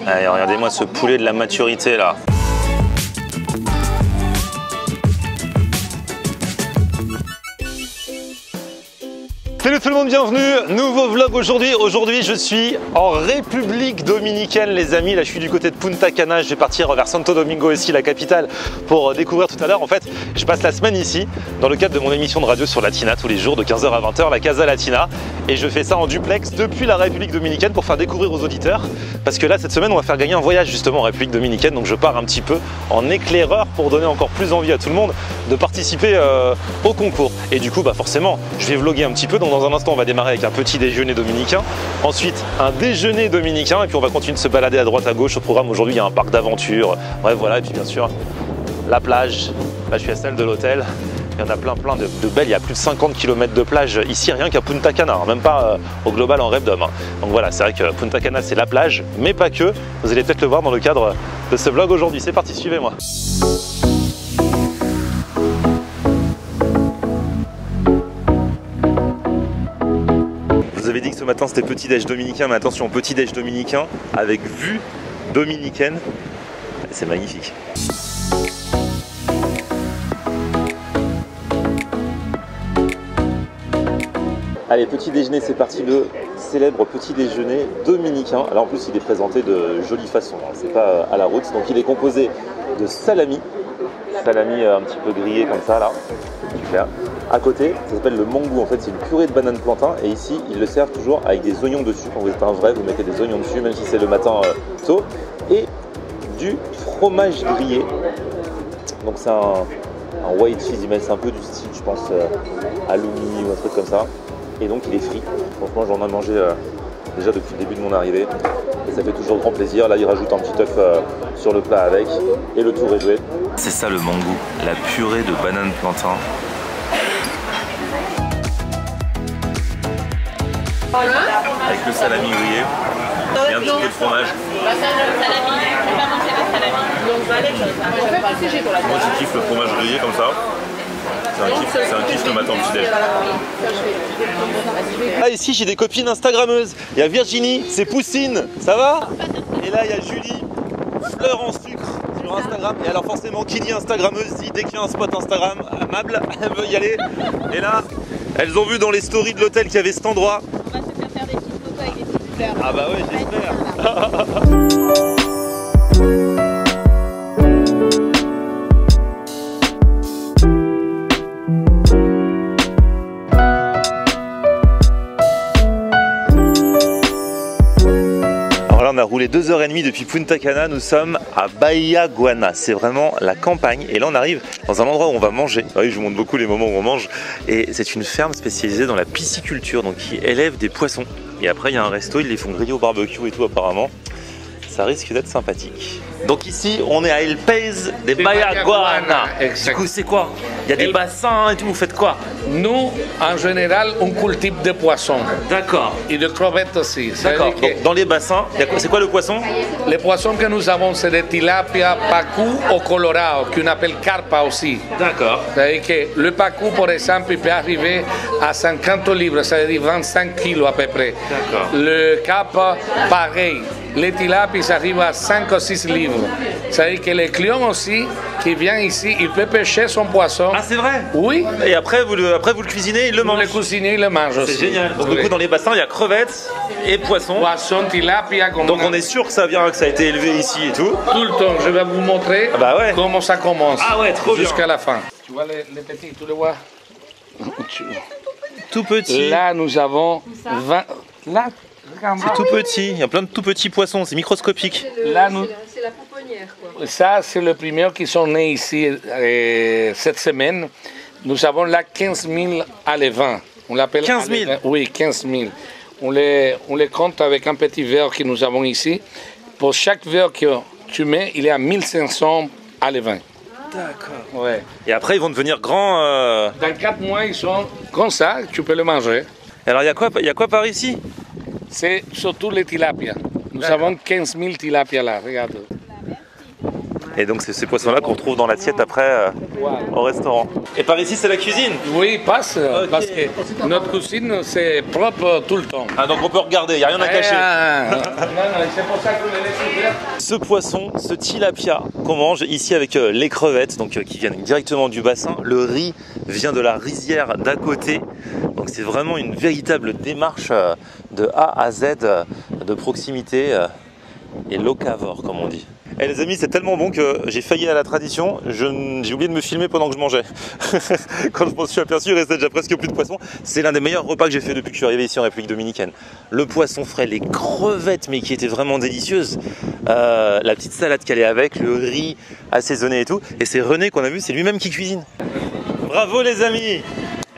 Allez, regardez-moi ce poulet de la maturité là. Salut tout le monde, bienvenue, nouveau vlog aujourd'hui. Aujourd'hui je suis en République Dominicaine les amis, là je suis du côté de Punta Cana, je vais partir vers Santo Domingo aussi, la capitale, pour découvrir tout à l'heure. En fait je passe la semaine ici dans le cadre de mon émission de radio sur Latina tous les jours de 15h à 20h, la Casa Latina, et je fais ça en duplex depuis la République Dominicaine pour faire découvrir aux auditeurs, parce que là cette semaine on va faire gagner un voyage justement en République Dominicaine, donc je pars un petit peu en éclaireur pour donner encore plus envie à tout le monde de participer au concours. Et du coup bah forcément je vais vlogger un petit peu, donc dans un instant on va démarrer avec un petit déjeuner dominicain, ensuite un déjeuner dominicain, et puis on va continuer de se balader à droite à gauche. Au programme aujourd'hui il y a un parc d'aventure, bref voilà, et puis bien sûr la plage. Là je suis à celle de l'hôtel, il y en a plein de belles, il y a plus de 50 km de plage ici rien qu'à Punta Cana, hein, même pas au global en Rêve d'Homme, hein. Donc voilà, c'est vrai que Punta Cana c'est la plage, mais pas que, vous allez peut-être le voir dans le cadre de ce vlog aujourd'hui. C'est parti, suivez-moi. Vous avez dit que ce matin c'était petit déj dominicain, mais attention, petit déj dominicain avec vue dominicaine, c'est magnifique. Allez, petit déjeuner, c'est parti, le célèbre petit déjeuner dominicain. Alors en plus il est présenté de jolie façon, hein. C'est pas à la route, donc il est composé de salami un petit peu grillé comme ça là, super. À côté, ça s'appelle le mangou, en fait c'est une purée de banane plantain, et ici ils le servent toujours avec des oignons dessus. Quand vous êtes un vrai, vous mettez des oignons dessus, même si c'est le matin tôt, et du fromage grillé. Donc c'est un white cheese, c'est un peu du style je pense halloumi ou un truc comme ça, et donc il est frit. Franchement j'en ai mangé déjà depuis le début de mon arrivée, et ça fait toujours grand plaisir. Là il rajoute un petit œuf sur le plat avec, et le tour est joué. C'est ça le mangou, la purée de banane plantain. Avec le salami grillé et un petit peu de fromage. Moi je kiffe le fromage grillé comme ça. C'est un kiff le matin au petit déj. Ah, ici j'ai des copines instagrammeuses. Il y a Virginie, c'est Poussine, ça va? Et là il y a Julie, fleur en sucre sur Instagram. Et alors forcément qui dit instagrammeuse dit dès qu'il y a un spot Instagram amable, elle veut y aller. Et là, elles ont vu dans les stories de l'hôtel qu'il y avait cet endroit. On va se faire des petites photos avec des petites fleurs. Ah bah ouais, j'espère. On a roulé 2h30 depuis Punta Cana, nous sommes à Bahia Guana, c'est vraiment la campagne, et là on arrive dans un endroit où on va manger. Ah oui, je vous montre beaucoup les moments où on mange, et c'est une ferme spécialisée dans la pisciculture, donc qui élève des poissons. Et après il y a un resto, ils les font griller au barbecue et tout apparemment, ça risque d'être sympathique. Donc ici on est à El Pays de Bahia Guana. Du coup c'est quoi? Il y a des bassins et tout, vous faites quoi? Nous, en général, on cultive des poissons. D'accord. Et des crevettes aussi. D'accord. Donc dans les bassins, c'est quoi le poisson? Les poissons que nous avons, c'est des tilapia, pacu ou colorado, qu'on appelle carpa aussi. D'accord. C'est-à-dire que le pacu, par exemple, il peut arriver à 50 livres, c'est-à-dire 25 kilos à peu près. D'accord. Le carpa, pareil. Les tilapias, ils arrivent à 5 ou 6 livres. C'est-à-dire que les clients aussi, qui viennent ici, ils peuvent pêcher son poisson. Ah, c'est vrai? Oui. Et après vous le cuisinez, il le mange. Le cuisinier, il le mange aussi. C'est génial. Donc du coup dans les bassins il y a crevettes et poissons. Poisson, tilapia. Donc on est sûr que ça vient, que ça a été élevé ici et tout. Tout le temps, je vais vous montrer comment ça commence. Ah ouais, trop bien. Jusqu'à la fin. Tu vois les petits, tu les vois? Tout petit. Là nous avons 20. Là, c'est tout petit. Il y a plein de tout petits poissons, c'est microscopique. Là nous. C'est la pouponnière quoi. Ça c'est les premiers qui sont nés ici cette semaine. Nous avons là 15 000 alevins. On l'appelle 15 000? Oui, 15 000. On les compte avec un petit verre que nous avons ici. Pour chaque verre que tu mets, il y a 1500 alevins. D'accord. Ouais. Et après, ils vont devenir grands. Dans 4 mois, ils sont comme ça, tu peux les manger. Alors, il y a quoi par ici? C'est surtout les tilapias. Nous avons 15 000 tilapias là, regarde. Et donc c'est ces poissons-là qu'on retrouve dans l'assiette après au restaurant. Et par ici c'est la cuisine? Oui, passe, parce que notre cuisine c'est propre tout le temps. Ah donc on peut regarder, il n'y a rien à cacher. Non, c'est pour ça que je laisse ouvert. Ce poisson, ce tilapia qu'on mange ici avec les crevettes, donc qui viennent directement du bassin. Le riz vient de la rizière d'à côté. Donc c'est vraiment une véritable démarche de A à Z, de proximité et locavore comme on dit. Et les amis, c'est tellement bon que j'ai failli à la tradition, j'ai oublié de me filmer pendant que je mangeais. Quand je m'en suis aperçu, il restait déjà presque plus de poisson. C'est l'un des meilleurs repas que j'ai fait depuis que je suis arrivé ici en République Dominicaine. Le poisson frais, les crevettes, mais qui étaient vraiment délicieuses. La petite salade qu'elle est avec, le riz assaisonné et tout. Et c'est René qu'on a vu, c'est lui-même qui cuisine. Bravo les amis!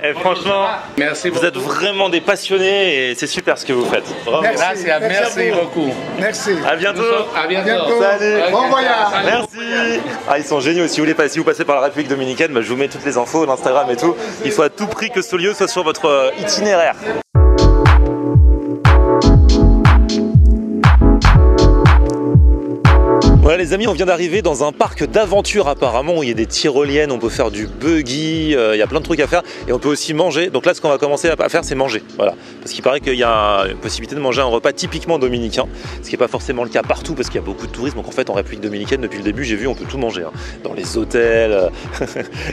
Et franchement, merci vous êtes vraiment des passionnés et c'est super ce que vous faites. Bravo. Merci beaucoup. Merci. À bientôt. À bientôt. Salut. Bon voyage. Merci. Ah, ils sont géniaux. Si vous passez par la République Dominicaine, je vous mets toutes les infos, l'Instagram et tout. Il faut à tout prix que ce lieu soit sur votre itinéraire. Voilà les amis, on vient d'arriver dans un parc d'aventure apparemment où il y a des tyroliennes, on peut faire du buggy, il y a plein de trucs à faire et on peut aussi manger. Donc là ce qu'on va commencer à faire c'est manger, voilà. Parce qu'il paraît qu'il y a une possibilité de manger un repas typiquement dominicain, ce qui n'est pas forcément le cas partout parce qu'il y a beaucoup de tourisme. Donc en fait en République Dominicaine depuis le début j'ai vu on peut tout manger, hein. Dans les hôtels,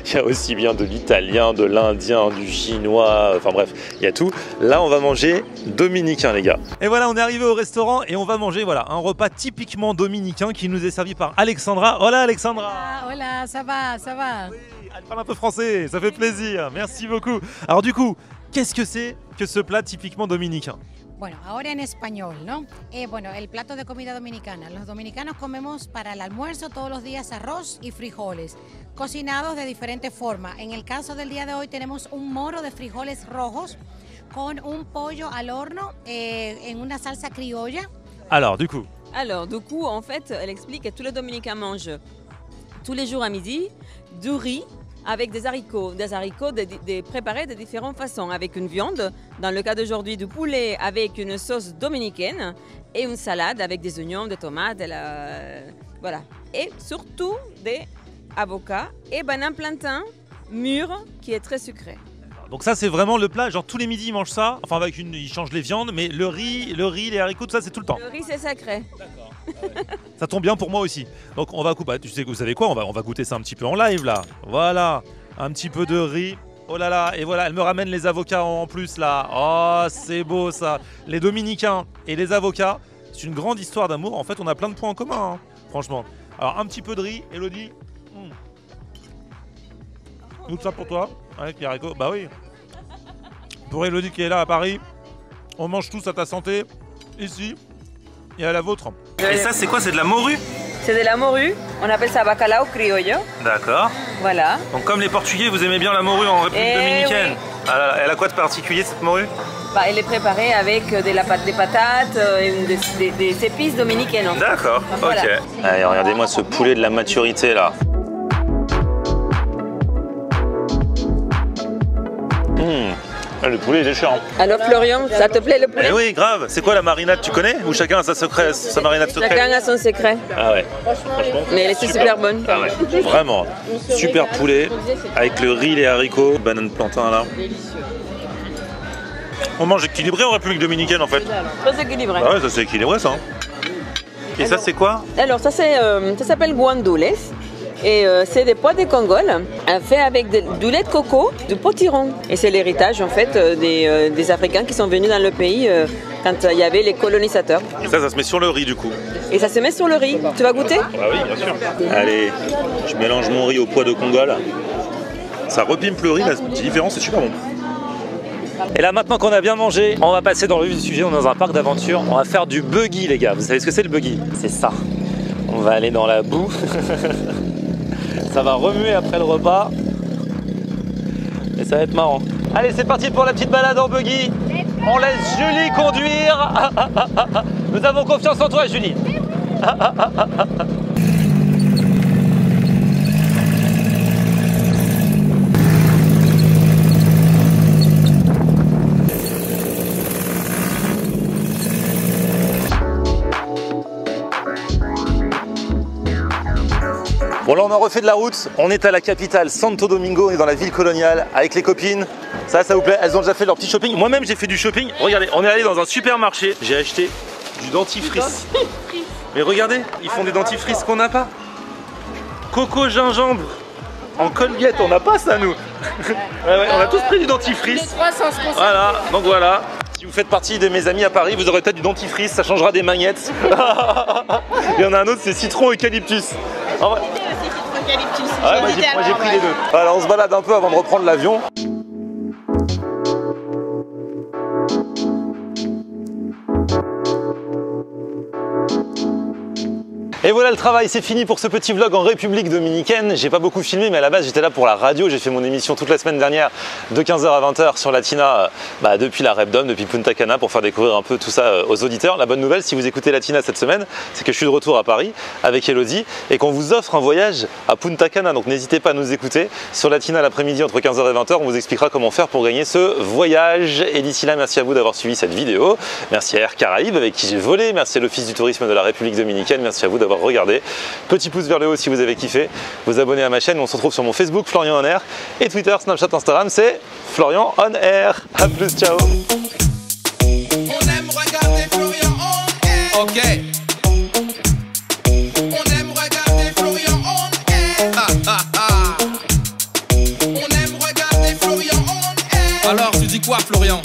il y a aussi bien de l'italien, de l'indien, du chinois, enfin bref, il y a tout. Là on va manger dominicain les gars. Et voilà on est arrivé au restaurant et on va manger voilà, un repas typiquement dominicain qui nous est servi par Alexandra. Hola Alexandra. Hola, ça va, ça va. Oui, elle parle un peu français, ça fait plaisir, merci beaucoup. Alors du coup, qu'est-ce que c'est que ce plat typiquement dominicain? Bueno, ahora en español, ¿no? Bueno, el plato de comida dominicana. Los dominicanos comemos para el almuerzo todos los días arroz y frijoles, cocinados de diferentes formas. En el caso del día de hoy tenemos un moro de frijoles rojos con un pollo al horno en una salsa criolla. Alors du coup, en fait, elle explique que tous les Dominicains mangent tous les jours à midi du riz avec des haricots préparés de différentes façons, avec une viande, dans le cas d'aujourd'hui du poulet avec une sauce dominicaine et une salade avec des oignons, des tomates, voilà. Et surtout des avocats et banane plantain mûr qui est très sucré. donc ça c'est vraiment le plat, genre tous les midis ils mangent ça, enfin avec ils changent les viandes, mais le riz, les haricots, tout ça c'est tout le temps. Le riz c'est sacré. D'accord. Ah ouais. Ça tombe bien pour moi aussi. Donc on va couper, vous savez quoi, on va goûter ça un petit peu en live là. Voilà, un petit peu de riz. Oh là là, et voilà, elle me ramène les avocats en plus là. Oh c'est beau ça. Les Dominicains et les avocats, c'est une grande histoire d'amour. En fait on a plein de points en commun, hein, franchement. Alors un petit peu de riz, Elodie. Tout ça pour toi, avec les haricots, bah oui. Pour Elodie qui est là à Paris, on mange tous à ta santé, ici, et à la vôtre. Et ça c'est quoi, c'est de la morue? C'est de la morue, on appelle ça bacalao criollo. D'accord. Voilà. Donc comme les Portugais, vous aimez bien la morue en République Dominicaine. Oui. Alors, elle a quoi de particulier cette morue? Elle est préparée avec des patates et des épices dominicaines. D'accord, voilà. Ok. Allez, regardez-moi ce poulet de la maturité là. Le poulet il est cher. Alors Florian, ça te plaît le poulet? Eh oui, grave. C'est quoi la marinade, tu connais? Ou chacun a sa marinade secrète? Chacun a son secret. Ah ouais. Mais elle est super bonne. Ah ouais. Vraiment. Super poulet avec le riz, les haricots, banane plantain là. On mange équilibré en République Dominicaine en fait. Très équilibré. Ah ouais, ça c'est équilibré ça. Et ça c'est quoi? Alors ça s'appelle guandules. Et c'est des pois de Congole faits avec du lait de coco, du potiron. Et c'est l'héritage en fait des Africains qui sont venus dans le pays quand il y avait les colonisateurs. Et ça se met sur le riz du coup? Et ça se met sur le riz. Tu vas goûter? Ah oui, bien sûr. Allez, je mélange mon riz au pois de Congole. Ça repimpe le riz, la différence c'est super bon. Et là maintenant qu'on a bien mangé, on va passer dans le vif du sujet, on est dans un parc d'aventure. On va faire du buggy les gars. Vous savez ce que c'est le buggy? C'est ça. On va aller dans la boue. Ça va remuer après le repas. Et ça va être marrant. Allez, c'est parti pour la petite balade en buggy. On laisse Julie conduire. Nous avons confiance en toi, Julie. Bon là on a refait de la route, on est à la capitale Santo Domingo, on est dans la ville coloniale avec les copines. Ça vous plaît? Elles ont déjà fait leur petit shopping. Moi-même j'ai fait du shopping. Regardez, on est allé dans un supermarché, j'ai acheté du dentifrice. Mais regardez, ils font des dentifrices qu'on n'a pas. Coco gingembre en Colgate, on n'a pas ça nous. Ouais, on a tous pris du dentifrice. Voilà, donc voilà. Si vous faites partie de mes amis à Paris, vous aurez peut-être du dentifrice, ça changera des magnettes. Il y en a un autre, c'est citron eucalyptus. En vrai... Ouais, moi j'ai pris les deux. Alors on se balade un peu avant de reprendre l'avion. Et voilà, le travail, c'est fini pour ce petit vlog en République Dominicaine. J'ai pas beaucoup filmé, mais à la base j'étais là pour la radio. J'ai fait mon émission toute la semaine dernière de 15h à 20h sur Latina, depuis la Repdom, depuis Punta Cana, pour faire découvrir un peu tout ça aux auditeurs. La bonne nouvelle, si vous écoutez Latina cette semaine, c'est que je suis de retour à Paris avec Elodie et qu'on vous offre un voyage à Punta Cana. Donc n'hésitez pas à nous écouter sur Latina l'après-midi entre 15h et 20h. On vous expliquera comment faire pour gagner ce voyage. Et d'ici là, merci à vous d'avoir suivi cette vidéo. Merci à Air Caraïbes avec qui j'ai volé. Merci à l'Office du tourisme de la République Dominicaine. Merci à vous d'avoir regardé. Petit pouce vers le haut si vous avez kiffé. Vous abonnez à ma chaîne. On se retrouve sur mon Facebook Florian On Air et Twitter, Snapchat, Instagram. C'est Florian On Air. A plus, ciao. On aime regarder Florian On Air. Ok. On aime regarder Florian On Air. On aime regarder Florian On Air. Alors tu dis quoi Florian?